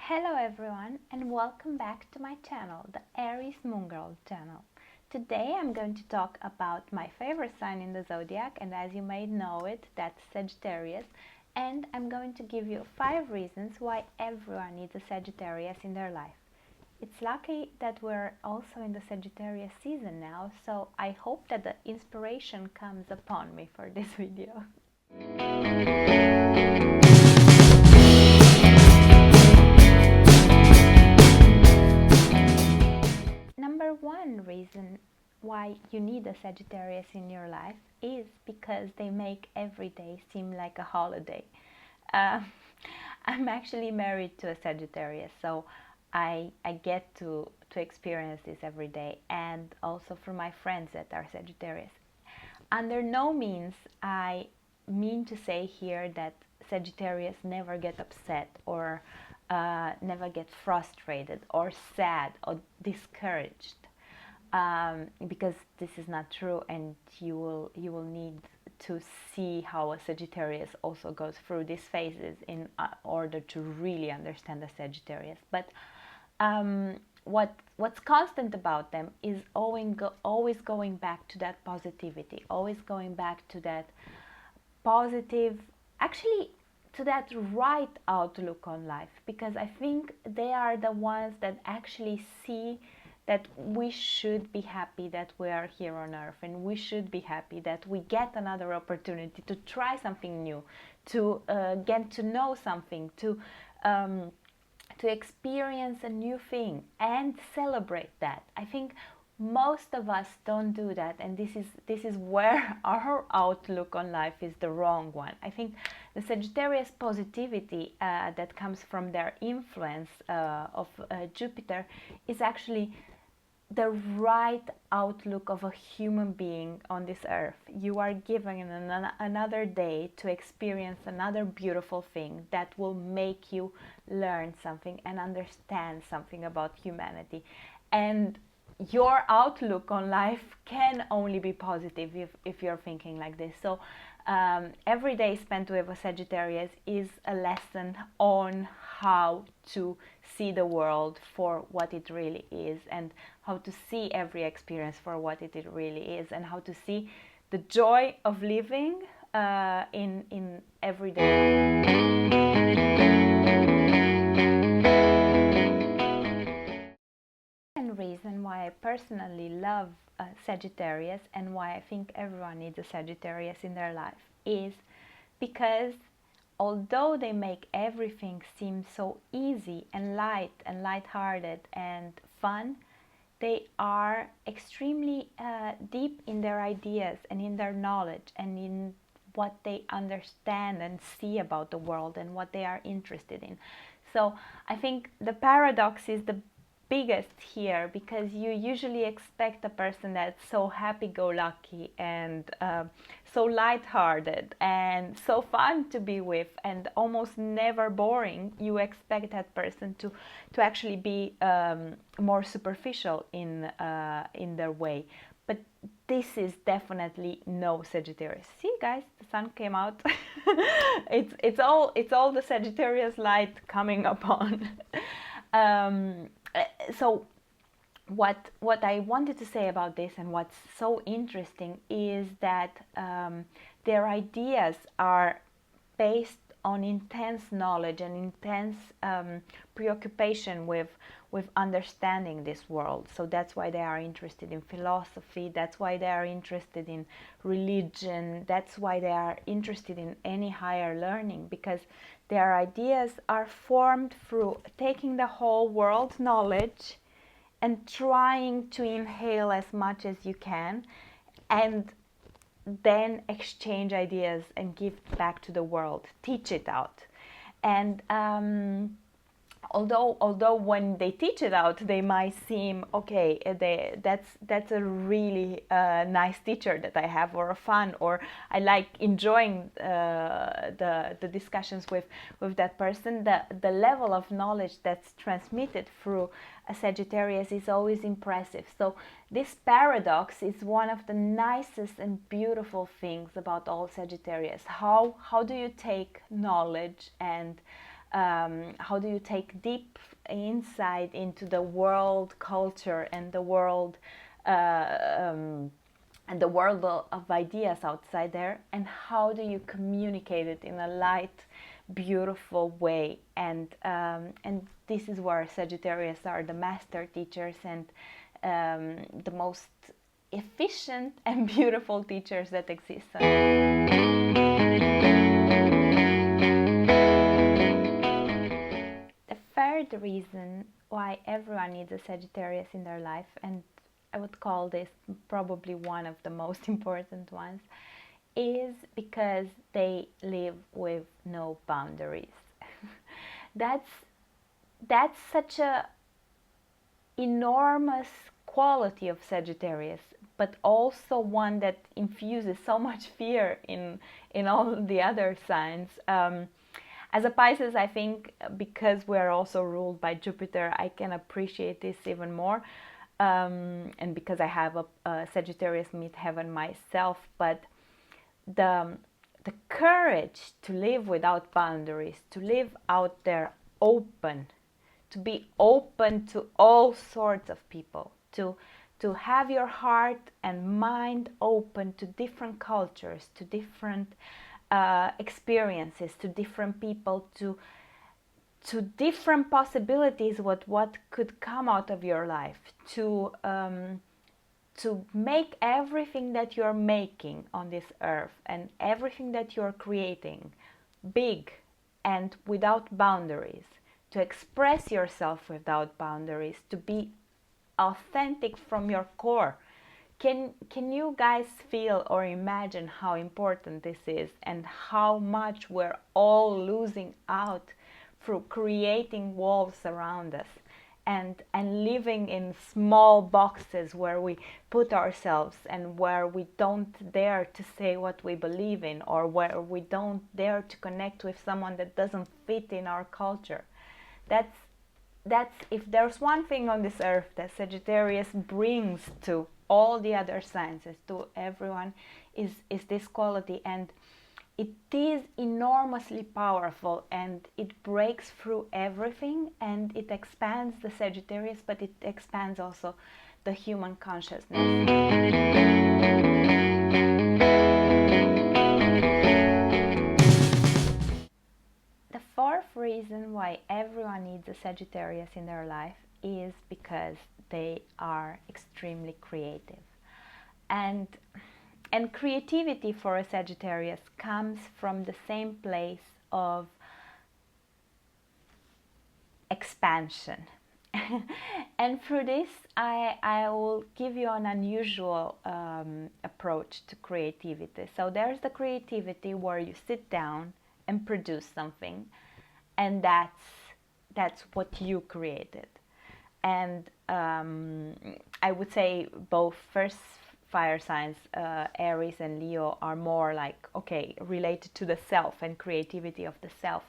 Hello everyone and welcome back to my channel, the Aries Moon Girl channel. Today I'm going to talk about my favorite sign in the zodiac, and as you may know it, that's Sagittarius, and I'm going to give you 5 reasons why everyone needs a Sagittarius in their life. It's lucky that we're also in the Sagittarius season now, so I hope that the inspiration comes upon me for this video. Number one reason why you need a Sagittarius in your life is because they make every day seem like a holiday. Uh, I'm actually married to a Sagittarius, so I get to experience this every day, and also from my friends that are Sagittarius. Under no means I mean to say here that Sagittarius never get upset or never get frustrated or sad or discouraged, because this is not true, and you will need to see how a Sagittarius also goes through these phases in order to really understand the Sagittarius. But what's constant about them is always going back to that positivity, always going back to that positive, actually to that right outlook on life, because I think they are the ones that actually see that we should be happy that we are here on earth, and we should be happy that we get another opportunity to try something new, to get to know something, to experience a new thing and celebrate that. I think most of us don't do that, and this is where our outlook on life is the wrong one. I think the Sagittarius positivity that comes from their influence of Jupiter is actually the right outlook of a human being on this earth. You are given another day to experience another beautiful thing that will make you learn something and understand something about humanity. And your outlook on life can only be positive if you're thinking like this. So every day spent with a Sagittarius is a lesson on how to see the world for what it really is, and how to see every experience for what it really is, and how to see the joy of living in everyday reason why I personally love Sagittarius, and why I think everyone needs a Sagittarius in their life, is because although they make everything seem so easy and light-hearted and fun, they are extremely deep in their ideas and in their knowledge and in what they understand and see about the world and what they are interested in. So I think the paradox is the biggest here, because you usually expect a person that's so happy-go-lucky and so light-hearted and so fun to be with and almost never boring. You expect that person to actually be more superficial in their way. But this is definitely no Sagittarius. See, guys, the sun came out. it's all the Sagittarius light coming upon. So what I wanted to say about this, and what's so interesting, is that their ideas are based on intense knowledge and intense preoccupation with understanding this world. So that's why they are interested in philosophy, that's why they are interested in religion, that's why they are interested in any higher learning, because their ideas are formed through taking the whole world knowledge and trying to inhale as much as you can, and then exchange ideas and give back to the world, teach it out. And although when they teach it out, they might seem okay, that's a really nice teacher that I have, or a fun, or I like enjoying the discussions with that person. The level of knowledge that's transmitted through a Sagittarius is always impressive. So this paradox is one of the nicest and beautiful things about all Sagittarius. How do you take knowledge and how do you take deep insight into the world culture and the world of ideas outside there, and how do you communicate it in a light, beautiful way. And this is where Sagittarius are the master teachers and the most efficient and beautiful teachers that exist. The third reason why everyone needs a Sagittarius in their life, and I would call this probably one of the most important ones, is because they live with no boundaries. That's such a enormous quality of Sagittarius, but also one that infuses so much fear in all the other signs. As a Pisces, I think because we're also ruled by Jupiter, I can appreciate this even more. And because I have a Sagittarius midheaven myself, but the courage to live without boundaries, to live out there open, to be open to all sorts of people, to have your heart and mind open to different cultures, to different experiences, to different people, to different possibilities, what could come out of your life, to make everything that you're making on this earth and everything that you're creating big and without boundaries, to express yourself without boundaries, to be authentic from your core. Can you guys feel or imagine how important this is, and how much we're all losing out through creating walls around us and living in small boxes where we put ourselves, and where we don't dare to say what we believe in, or where we don't dare to connect with someone that doesn't fit in our culture? That's if there's one thing on this earth that Sagittarius brings to all the other signs, to everyone, is this quality. And it is enormously powerful, and it breaks through everything, and it expands the Sagittarius, but it expands also the human consciousness. The fourth reason why everyone needs a Sagittarius in their life is because they are extremely creative. And creativity for a Sagittarius comes from the same place of expansion. And through this, I will give you an unusual approach to creativity. So there's the creativity where you sit down and produce something, and that's what you created. And I would say both first fire signs, Aries and Leo, are more like, okay, related to the self and creativity of the self.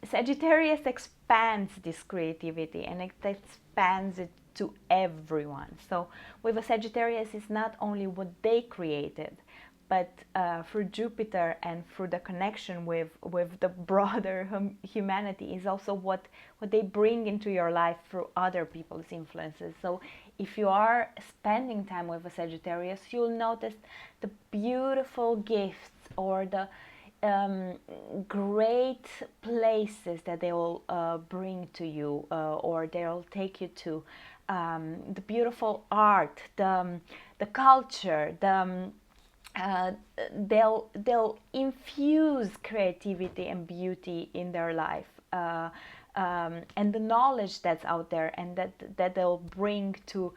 Sagittarius expands this creativity, and it expands it to everyone. So with a Sagittarius, it's not only what they created, but through Jupiter and through the connection with the broader humanity, is also what they bring into your life through other people's influences. So if you are spending time with a Sagittarius, you'll notice the beautiful gifts or the great places that they will bring to you, or they'll take you to, the beautiful art, the culture, they'll infuse creativity and beauty in their life, and the knowledge that's out there, and that they'll bring to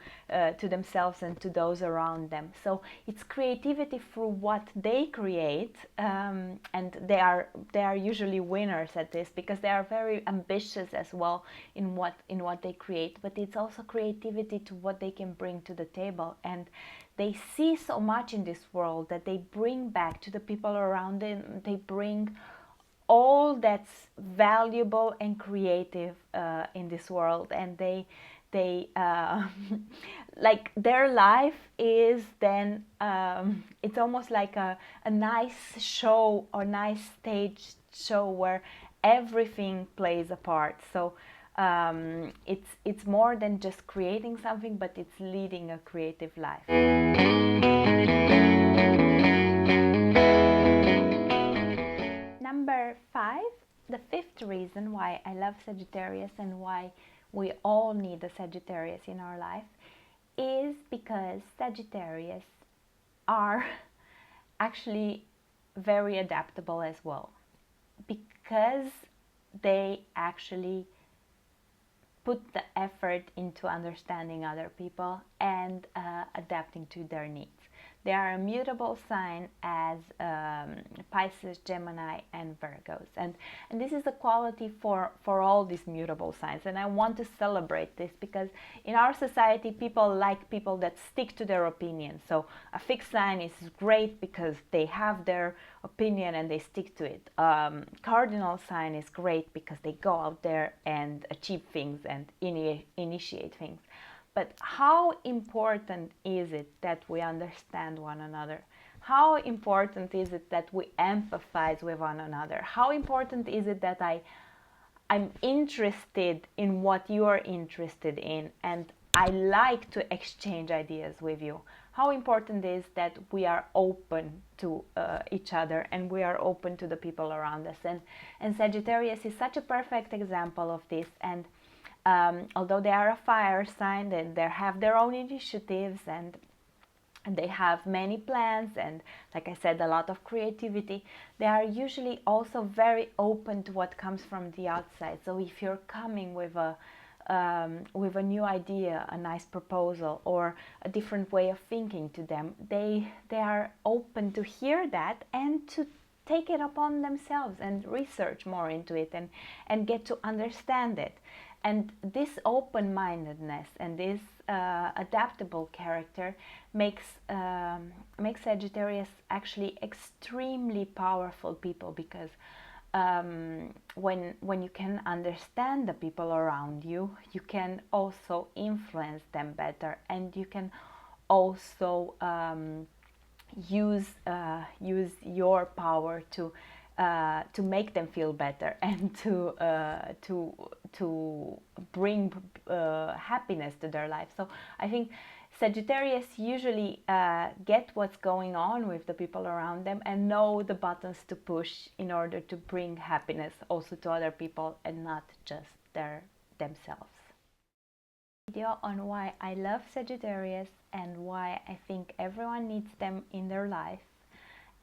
themselves and to those around them. So it's creativity through what they create, and they are usually winners at this, because they are very ambitious as well in what they create. But it's also creativity to what they can bring to the table, and they see so much in this world that they bring back to the people around them. They bring all that's valuable and creative in this world, and they like their life is then it's almost like a nice show or nice stage show where everything plays a part. So it's more than just creating something, but it's leading a creative life. Number 5, the fifth reason why I love Sagittarius and why we all need a Sagittarius in our life is because Sagittarius are actually very adaptable as well, because they actually put the effort into understanding other people and adapting to their needs. They are a mutable sign as Pisces, Gemini, and Virgos. And this is a quality for all these mutable signs. And I want to celebrate this because in our society, people like people that stick to their opinion. So a fixed sign is great because they have their opinion and they stick to it. Cardinal sign is great because they go out there and achieve things and initiate things. But how important is it that we understand one another? How important is it that we empathize with one another? How important is it that I'm interested in what you are interested in and I like to exchange ideas with you? How important is that we are open to each other and we are open to the people around us? And Sagittarius is such a perfect example of this. And although they are a fire sign and they have their own initiatives and they have many plans and, like I said, a lot of creativity, they are usually also very open to what comes from the outside. So if you're coming with a new idea, a nice proposal, or a different way of thinking to them, they are open to hear that and to take it upon themselves and research more into it and get to understand it. And this open-mindedness and this adaptable character makes Sagittarius actually extremely powerful people, because when you can understand the people around you, you can also influence them better, and you can also use your power to make them feel better and to bring happiness to their life. So I think Sagittarius usually get what's going on with the people around them and know the buttons to push in order to bring happiness also to other people and not just themselves. Video on why I love Sagittarius and why I think everyone needs them in their life.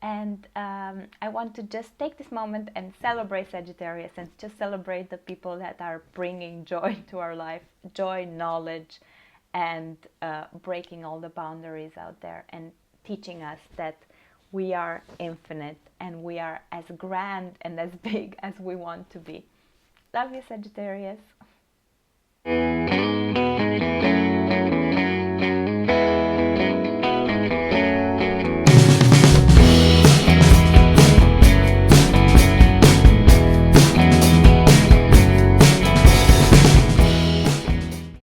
And I want to just take this moment and celebrate Sagittarius and just celebrate the people that are bringing joy to our life, joy, knowledge, and breaking all the boundaries out there and teaching us that we are infinite and we are as grand and as big as we want to be. Love you, Sagittarius.